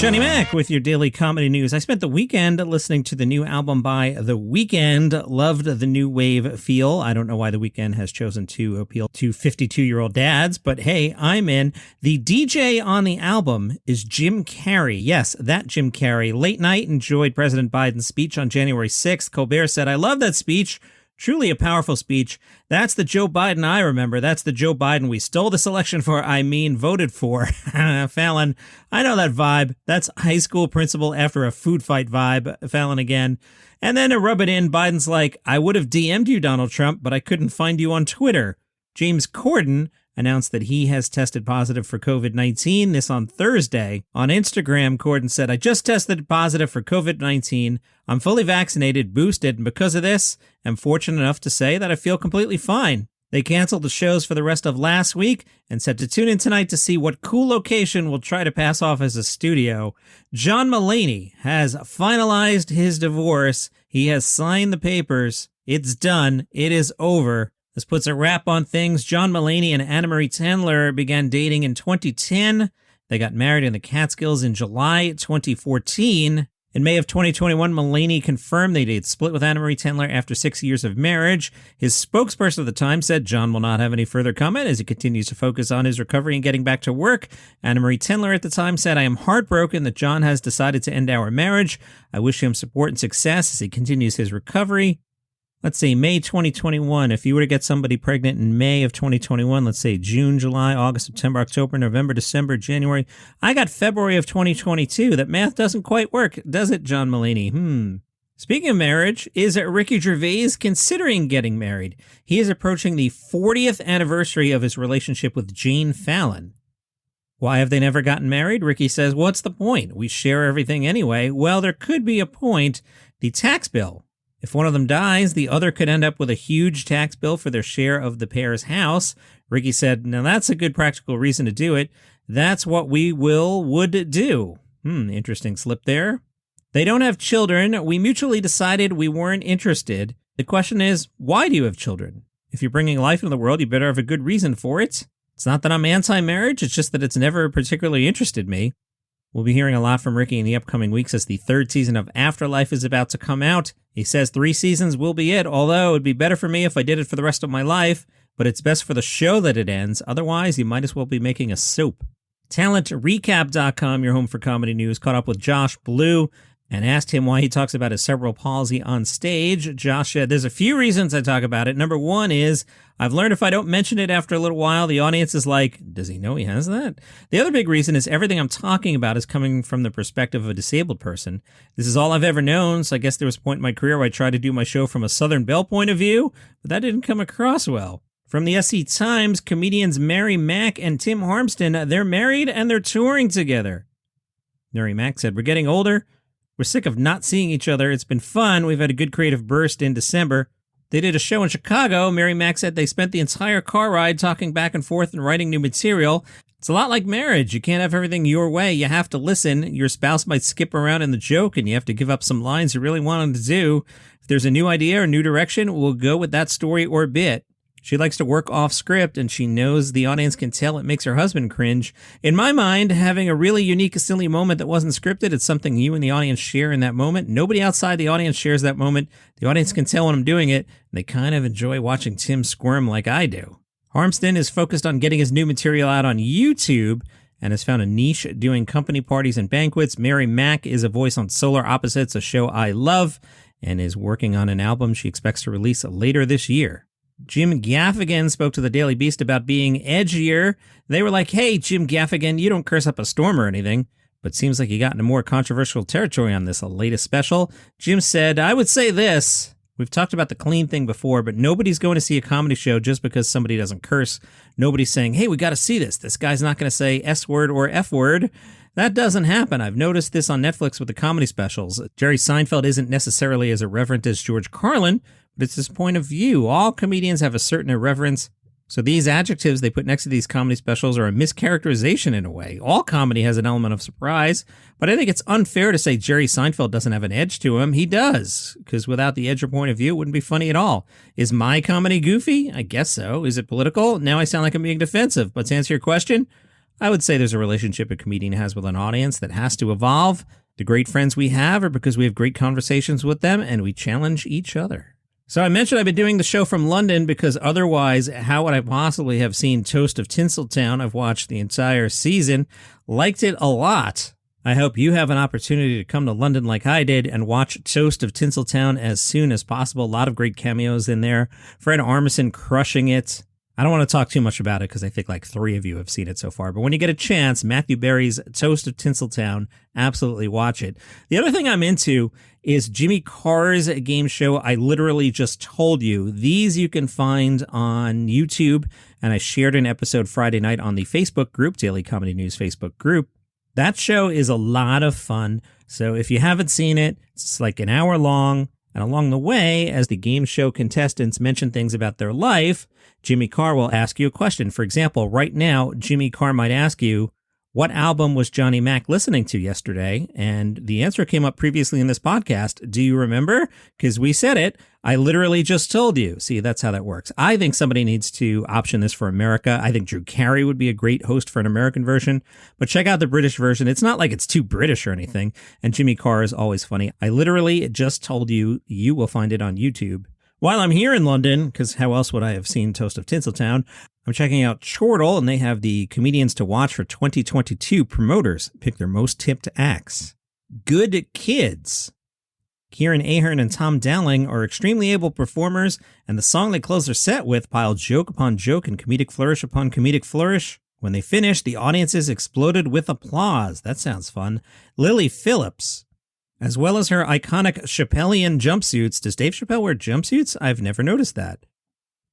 Johnny Mac with your daily comedy news. I spent the weekend listening to the new album by The Weeknd. Loved the new wave feel. I don't know why The Weeknd has chosen to appeal to 52-year-old dads, but hey, I'm in. The DJ on the album is Jim Carrey. Yes, that Jim Carrey. Late night enjoyed President Biden's speech on January 6th. Colbert said, "I love that speech. Truly a powerful speech. That's the Joe Biden I remember. That's the Joe Biden we stole this election for, voted for." Fallon, I know that vibe. That's high school principal after a food fight vibe. Fallon again. And then to rub it in, Biden's like, "I would have DM'd you, Donald Trump, but I couldn't find you on Twitter." James Corden announced that he has tested positive for COVID-19. This on Thursday. On Instagram, Corden said, "I just tested positive for COVID-19. I'm fully vaccinated, boosted, and because of this, I'm fortunate enough to say that I feel completely fine." They canceled the shows for the rest of last week and said to tune in tonight to see what cool location will try to pass off as a studio. John Mulaney has finalized his divorce. He has signed the papers. It's done. It is over. This puts a wrap on things. John Mulaney and Anna Marie Tandler began dating in 2010. They got married in the Catskills in July 2014. In May of 2021, Mulaney confirmed they'd split with Anna Marie Tandler after 6 years of marriage. His spokesperson at the time said John will not have any further comment as he continues to focus on his recovery and getting back to work. Anna Marie Tandler at the time said, "I am heartbroken that John has decided to end our marriage. I wish him support and success as he continues his recovery." Let's see, May 2021. If you were to get somebody pregnant in May of 2021, let's say June, July, August, September, October, November, December, January. I got February of 2022. That math doesn't quite work, does it, John Mulaney? Speaking of marriage, is Ricky Gervais considering getting married? He is approaching the 40th anniversary of his relationship with Jane Fallon. Why have they never gotten married? Ricky says, "What's the point? We share everything anyway." Well, there could be a point. The tax bill. If one of them dies, the other could end up with a huge tax bill for their share of the pair's house. Ricky said, "Now that's a good practical reason to do it. That's what we would do." Interesting slip there. They don't have children. We mutually decided we weren't interested. The question is, why do you have children? If you're bringing life into the world, you better have a good reason for it. It's not that I'm anti-marriage. It's just that it's never particularly interested me. We'll be hearing a lot from Ricky in the upcoming weeks as the third season of Afterlife is about to come out. He says 3 seasons will be it, although it'd be better for me if I did it for the rest of my life, but it's best for the show that it ends. Otherwise, you might as well be making a soap. TalentRecap.com, your home for comedy news, caught up with Josh Blue and asked him why he talks about his cerebral palsy on stage. Josh said, "There's a few reasons I talk about it. Number one is I've learned if I don't mention it after a little while, the audience is like, does he know he has that? The other big reason is everything I'm talking about is coming from the perspective of a disabled person. This is all I've ever known, so I guess there was a point in my career where I tried to do my show from a Southern Belle point of view, but that didn't come across well." From the SC Times, comedians Mary Mack and Tim Harmston, they're married and they're touring together. Mary Mack said, "We're getting older. We're sick of not seeing each other. It's been fun. We've had a good creative burst in December." They did a show in Chicago. Mary Mack said they spent the entire car ride talking back and forth and writing new material. It's a lot like marriage. You can't have everything your way. You have to listen. Your spouse might skip around in the joke, and you have to give up some lines you really wanted to do. If there's a new idea or new direction, we'll go with that story or bit. She likes to work off script, and she knows the audience can tell it makes her husband cringe. In my mind, having a really unique, silly moment that wasn't scripted, it's something you and the audience share in that moment. Nobody outside the audience shares that moment. The audience can tell when I'm doing it, and they kind of enjoy watching Tim squirm like I do. Harmston is focused on getting his new material out on YouTube and has found a niche doing company parties and banquets. Mary Mack is a voice on Solar Opposites, a show I love, and is working on an album she expects to release later this year. Jim Gaffigan spoke to the Daily Beast about being edgier. They were like, "Hey, Jim Gaffigan, you don't curse up a storm or anything," but seems like you got into more controversial territory on this latest special. Jim said, "I would say this. We've talked about the clean thing before, but nobody's going to see a comedy show just because somebody doesn't curse. Nobody's saying, hey, we got to see this. This guy's not going to say S word or F word. That doesn't happen. I've noticed this on Netflix with the comedy specials. Jerry Seinfeld isn't necessarily as irreverent as George Carlin, but it's his point of view. All comedians have a certain irreverence. So these adjectives they put next to these comedy specials are a mischaracterization in a way. All comedy has an element of surprise, but I think it's unfair to say Jerry Seinfeld doesn't have an edge to him. He does, because without the edge or point of view, it wouldn't be funny at all. Is my comedy goofy? I guess so. Is it political? Now I sound like I'm being defensive, but to answer your question, I would say there's a relationship a comedian has with an audience that has to evolve. The great friends we have are because we have great conversations with them and we challenge each other. So I mentioned I've been doing the show from London because otherwise, how would I possibly have seen Toast of Tinseltown? I've watched the entire season, liked it a lot. I hope you have an opportunity to come to London like I did and watch Toast of Tinseltown as soon as possible. A lot of great cameos in there. Fred Armisen crushing it. I don't want to talk too much about it because I think like 3 of you have seen it so far. But when you get a chance, Matthew Berry's Toast of Tinseltown, absolutely watch it. The other thing I'm into is Jimmy Carr's game show. I literally just told you. These you can find on YouTube. And I shared an episode Friday night on the Facebook group, Daily Comedy News Facebook group. That show is a lot of fun. So if you haven't seen it, it's like an hour long. And along the way, as the game show contestants mention things about their life, Jimmy Carr will ask you a question. For example, right now, Jimmy Carr might ask you, what album was Johnny Mac listening to yesterday? And the answer came up previously in this podcast. Do you remember? Because we said it. I literally just told you. See, that's how that works. I think somebody needs to option this for America. I think Drew Carey would be a great host for an American version. But check out the British version. It's not like it's too British or anything. And Jimmy Carr is always funny. I literally just told you. You will find it on YouTube. While I'm here in London, because how else would I have seen Toast of Tinseltown, I'm checking out Chortle, and they have the comedians to watch for 2022 promoters. Pick their most tipped acts. Good Kids. Kieran Ahern and Tom Dowling are extremely able performers, and the song they close their set with piled joke upon joke and comedic flourish upon comedic flourish. When they finished, the audiences exploded with applause. That sounds fun. Lily Phillips. As well as her iconic Chappellian jumpsuits. Does Dave Chappelle wear jumpsuits? I've never noticed that.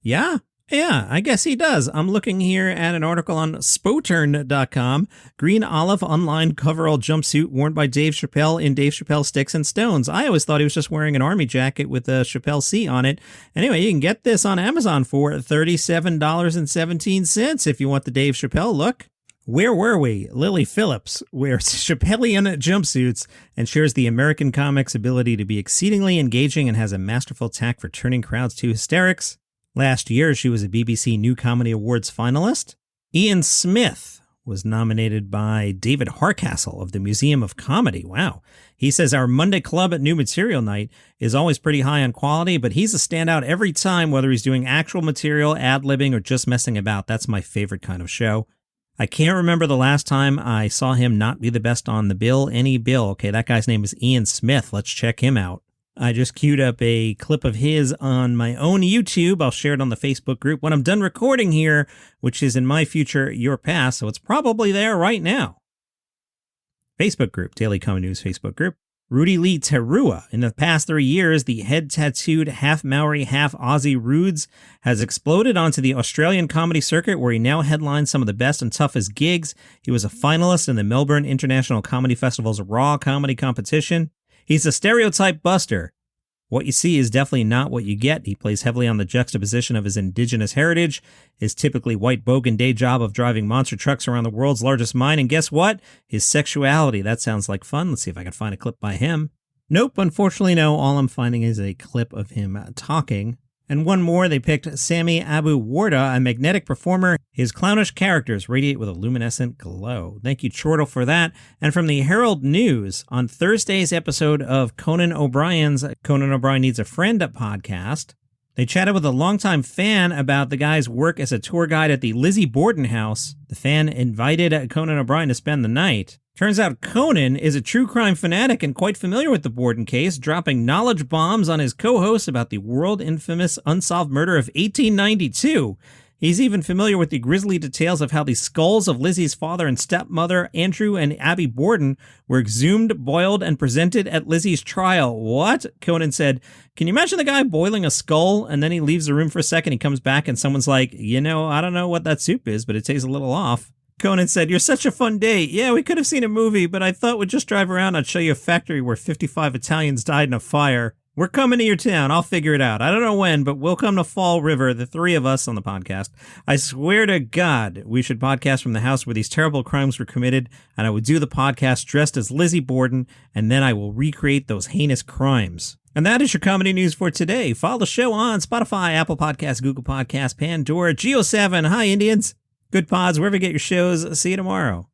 Yeah, I guess he does. I'm looking here at an article on Spotern.com. Green olive unlined coverall jumpsuit worn by Dave Chappelle in Dave Chappelle Sticks and Stones. I always thought he was just wearing an army jacket with a Chappelle C on it. Anyway, you can get this on Amazon for $37.17 if you want the Dave Chappelle look. Where were we? Lily Phillips wears Chappellian jumpsuits and shares the American comic's ability to be exceedingly engaging and has a masterful tact for turning crowds to hysterics. Last year, she was a BBC New Comedy Awards finalist. Ian Smith was nominated by David Harcastle of the Museum of Comedy. Wow. He says our Monday Club at New Material Night is always pretty high on quality, but he's a standout every time, whether he's doing actual material, ad-libbing, or just messing about. That's my favorite kind of show. I can't remember the last time I saw him not be the best on the bill. Any bill. Okay, that guy's name is Ian Smith. Let's check him out. I just queued up a clip of his on my own YouTube. I'll share it on the Facebook group when I'm done recording here, which is in my future, your past, so it's probably there right now. Facebook group, Daily Comedy News Facebook group. Rudy Lee Terua. In the past 3 years, the head-tattooed, half-Maori, half-Aussie Rudes has exploded onto the Australian comedy circuit, where he now headlines some of the best and toughest gigs. He was a finalist in the Melbourne International Comedy Festival's Raw Comedy Competition. He's a stereotype buster. What you see is definitely not what you get. He plays heavily on the juxtaposition of his indigenous heritage, his typically white bogan day job of driving monster trucks around the world's largest mine, and guess what? His sexuality. That sounds like fun. Let's see if I can find a clip by him. Nope, unfortunately no. All I'm finding is a clip of him talking. And one more, they picked Sami Abu Warda, a magnetic performer. His clownish characters radiate with a luminescent glow. Thank you, Chortle, for that. And from the Herald News, on Thursday's episode of Conan O'Brien's Conan O'Brien Needs a Friend podcast, they chatted with a longtime fan about the guy's work as a tour guide at the Lizzie Borden house. The fan invited Conan O'Brien to spend the night. Turns out Conan is a true crime fanatic and quite familiar with the Borden case, dropping knowledge bombs on his co-host about the world-infamous unsolved murder of 1892. He's even familiar with the grisly details of how the skulls of Lizzie's father and stepmother, Andrew and Abby Borden, were exhumed, boiled, and presented at Lizzie's trial. What? Conan said, can you imagine the guy boiling a skull, and then he leaves the room for a second, he comes back, and someone's like, I don't know what that soup is, but it tastes a little off. Conan said, you're such a fun date. Yeah, we could have seen a movie, but I thought we'd just drive around. I'd show you a factory where 55 Italians died in a fire. We're coming to your town. I'll figure it out. I don't know when, but we'll come to Fall River, the 3 of us on the podcast. I swear to God, we should podcast from the house where these terrible crimes were committed, and I would do the podcast dressed as Lizzie Borden, and then I will recreate those heinous crimes. And that is your comedy news for today. Follow the show on Spotify, Apple Podcasts, Google Podcasts, Pandora, Geo7. Hi, Indians. Good pods, wherever you get your shows. See you tomorrow.